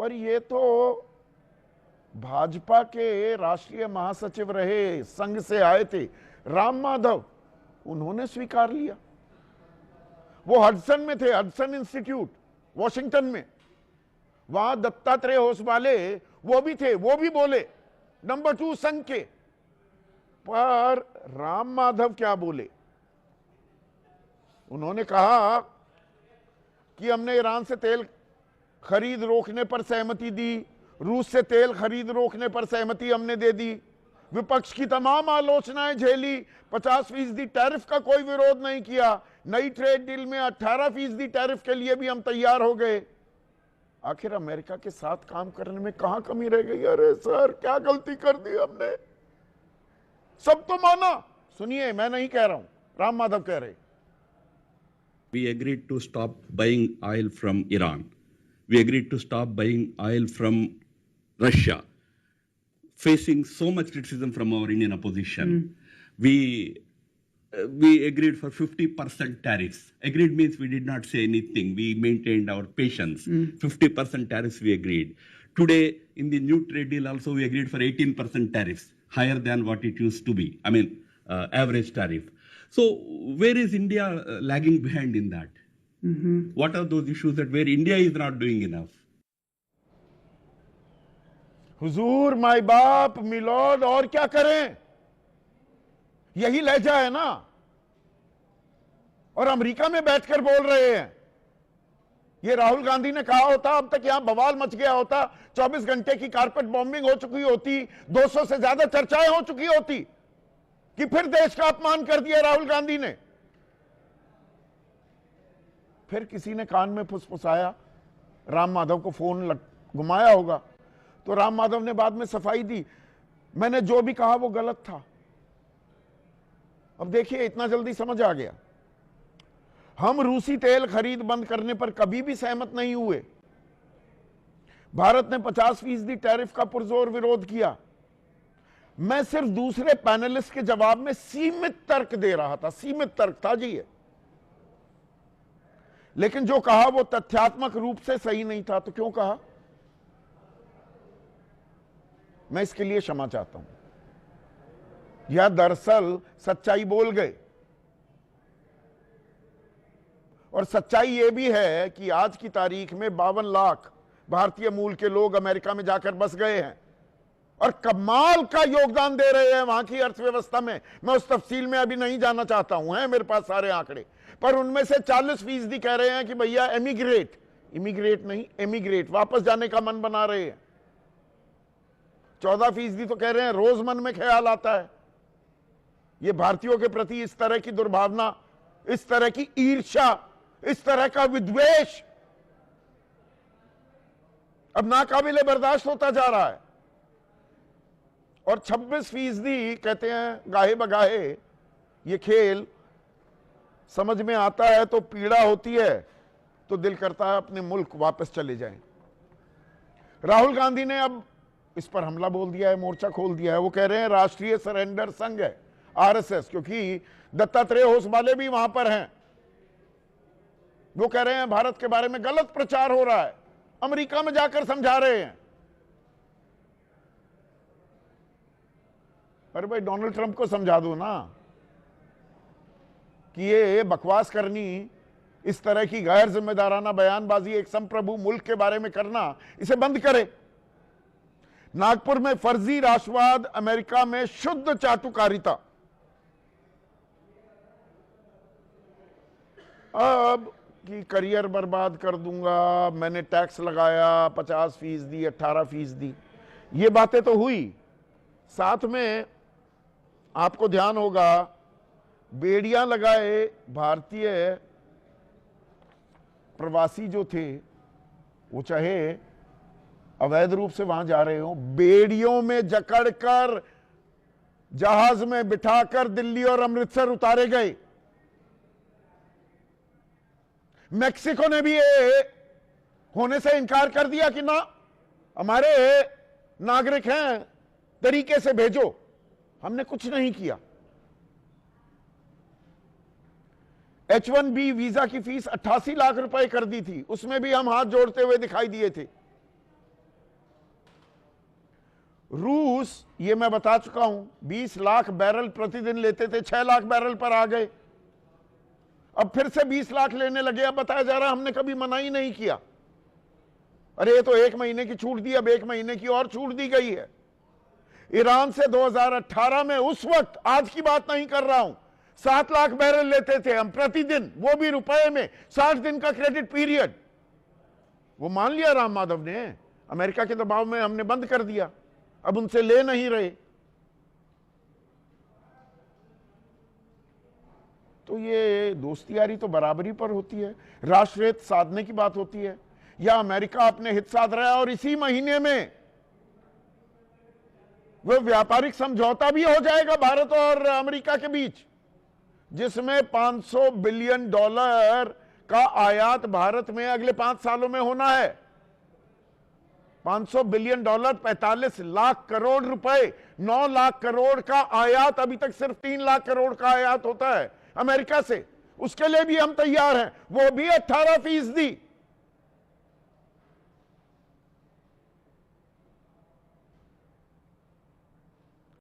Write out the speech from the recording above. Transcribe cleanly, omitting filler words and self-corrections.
पर ये तो भाजपा के राष्ट्रीय महासचिव रहे, संघ से आए थे राम माधव, उन्होंने स्वीकार लिया। वो हडसन में थे, हडसन इंस्टीट्यूट वॉशिंगटन में, वहां दत्तात्रेय होसबाले वो भी थे, वो भी बोले नंबर 2 संघ के। पर राम माधव क्या बोले? उन्होंने कहा कि हमने ईरान से तेल खरीद रोकने पर सहमति दी, रूस से तेल खरीद रोकने पर सहमति हमने दे दी, विपक्ष की तमाम आलोचनाएं झेली, 50% टैरिफ का कोई विरोध नहीं किया, नई ट्रेड डील में 18% टैरिफ के लिए भी हम तैयार हो गए। आखिर अमेरिका के साथ काम करने में कहां कमी रह गई? अरे सर, क्या गलती कर दी हमने? सब तो माना। सुनिए, मैं नहीं कह रहा हूं, राम माधव कह रहे। We agreed to stop buying oil from Iran. We agreed to stop buying oil from Russia, facing so much criticism from our Indian opposition. We agreed for 50% tariffs. Agreed means we did not say anything. We maintained our patience. 50% tariffs we agreed. Today, in the new trade deal also, we agreed for 18% tariffs, higher than what it used to be. I mean, average tariff. So where is India lagging behind in that? What are those issues that where India is not doing enough? हुजूर, माई बाप, milord, और क्या करें? यही लहजा है ना। और America में बैठकर बोल रहे हैं। ये राहुल गांधी ने कहा होता, अब तक यहां बवाल मच गया होता, 24 घंटे की कारपेट बॉम्बिंग हो चुकी होती, 200 से ज्यादा चर्चाएं हो चुकी होती, कि फिर देश का अपमान कर दिया राहुल गांधी ने। फिर किसी ने कान में फुसफुसाया, राम माधव को फोन घुमाया होगा, तो राम माधव ने बाद में सफाई दी, मैंने जो भी कहा वो गलत था। अब देखिए, इतना जल्दी समझ आ गया। हम रूसी तेल खरीद बंद करने पर कभी भी सहमत नहीं हुए। भारत ने 50% टैरिफ का पुरजोर विरोध किया। मैं सिर्फ दूसरे पैनलिस्ट के जवाब में सीमित तर्क दे रहा था, सीमित तर्क था जी ये, लेकिन जो कहा वो तथ्यात्मक रूप से सही नहीं था। तो क्यों कहा? मैं इसके लिए क्षमा चाहता हूं। यह दरअसल सच्चाई बोल गए, और सच्चाई यह भी है कि आज की तारीख में 52 लाख भारतीय मूल के लोग अमेरिका में जाकर बस गए हैं और कमाल का योगदान दे रहे हैं वहां की अर्थव्यवस्था में। मैं उस तफसील में अभी नहीं जाना चाहता हूं, है मेरे पास सारे आंकड़े, पर उनमें से 40% कह रहे हैं कि भैया एमिग्रेट, इमिग्रेट नहीं, एमिग्रेट, वापस जाने का मन बना रहे हैं। 14% तो कह रहे हैं रोज मन में ख्याल आता है। ये भारतीयों के प्रति इस तरह की दुर्भावना, इस तरह की ईर्ष्या, इस तरह का विद्वेष अब नाकाबिले बर्दाश्त होता जा रहा है। और 26% कहते हैं गाहे बगाहे ये खेल समझ में आता है तो पीड़ा होती है, तो दिल करता है अपने मुल्क वापस चले जाएं। राहुल गांधी ने अब इस पर हमला बोल दिया है, मोर्चा खोल दिया है। वो कह रहे हैं राष्ट्रीय सरेंडर संघ है आरएसएस, क्योंकि दत्तात्रेय होसबाले भी वहां पर हैं। वो कह रहे हैं भारत के बारे में गलत प्रचार हो रहा है, अमेरिका में जाकर समझा रहे हैं। अरे भाई, डोनाल्ड ट्रंप को समझा दो ना कि ये बकवास करनी, इस तरह की गैर जिम्मेदाराना बयानबाजी एक संप्रभु मुल्क के बारे में करना, इसे बंद करे। नागपुर में फर्जी राष्ट्रवाद, अमेरिका में शुद्ध चाटुकारिता। अब कि करियर बर्बाद कर दूंगा, मैंने टैक्स लगाया 50%, 18%, ये बातें तो हुई। साथ में आपको ध्यान होगा, बेड़ियां लगाए भारतीय प्रवासी जो थे, वो चाहे अवैध रूप से वहां जा रहे हो, बेड़ियों में जकड़कर जहाज में बिठाकर दिल्ली और अमृतसर उतारे गए। मेक्सिको ने भी ये होने से इनकार कर दिया कि ना, हमारे नागरिक हैं, तरीके से भेजो। हमने कुछ नहीं किया। H1B वीजा की फीस 88 लाख रुपए कर दी थी, उसमें भी हम हाथ जोड़ते हुए दिखाई दिए थे। रूस, ये मैं बता चुका हूं, 20 लाख बैरल प्रतिदिन लेते थे, 6 लाख बैरल पर आ गए। अब फिर से 20 लाख लेने लगे। अब बताया जा रहा हमने कभी मना ही नहीं किया। अरे ये तो 1 महीने की छूट दी, अब 1 महीने की और छूट दी गई है। ईरान से 2018 में, उस वक्त, आज की बात नहीं कर रहा हूं, 7 लाख बैरल लेते थे हम प्रतिदिन, वो भी रुपए में, 60 दिन का क्रेडिट पीरियड। वो मान लिया राम माधव ने, अमेरिका के दबाव में हमने बंद कर दिया, अब उनसे ले नहीं रहे। तो ये दोस्ती यारी तो बराबरी पर होती है, राष्ट्रहित साधने की बात होती है, या अमेरिका अपने हित साध रहा है। और इसी महीने में वो व्यापारिक समझौता भी हो जाएगा भारत और अमेरिका के बीच, जिसमें $500 बिलियन का आयात भारत में अगले 5 सालों में होना है। $500 बिलियन, 45 लाख करोड़ रुपए, 9 लाख करोड़ का आयात। अभी तक सिर्फ 3 लाख करोड़ का आयात होता है अमेरिका से। उसके लिए भी हम तैयार हैं, वो भी 18%।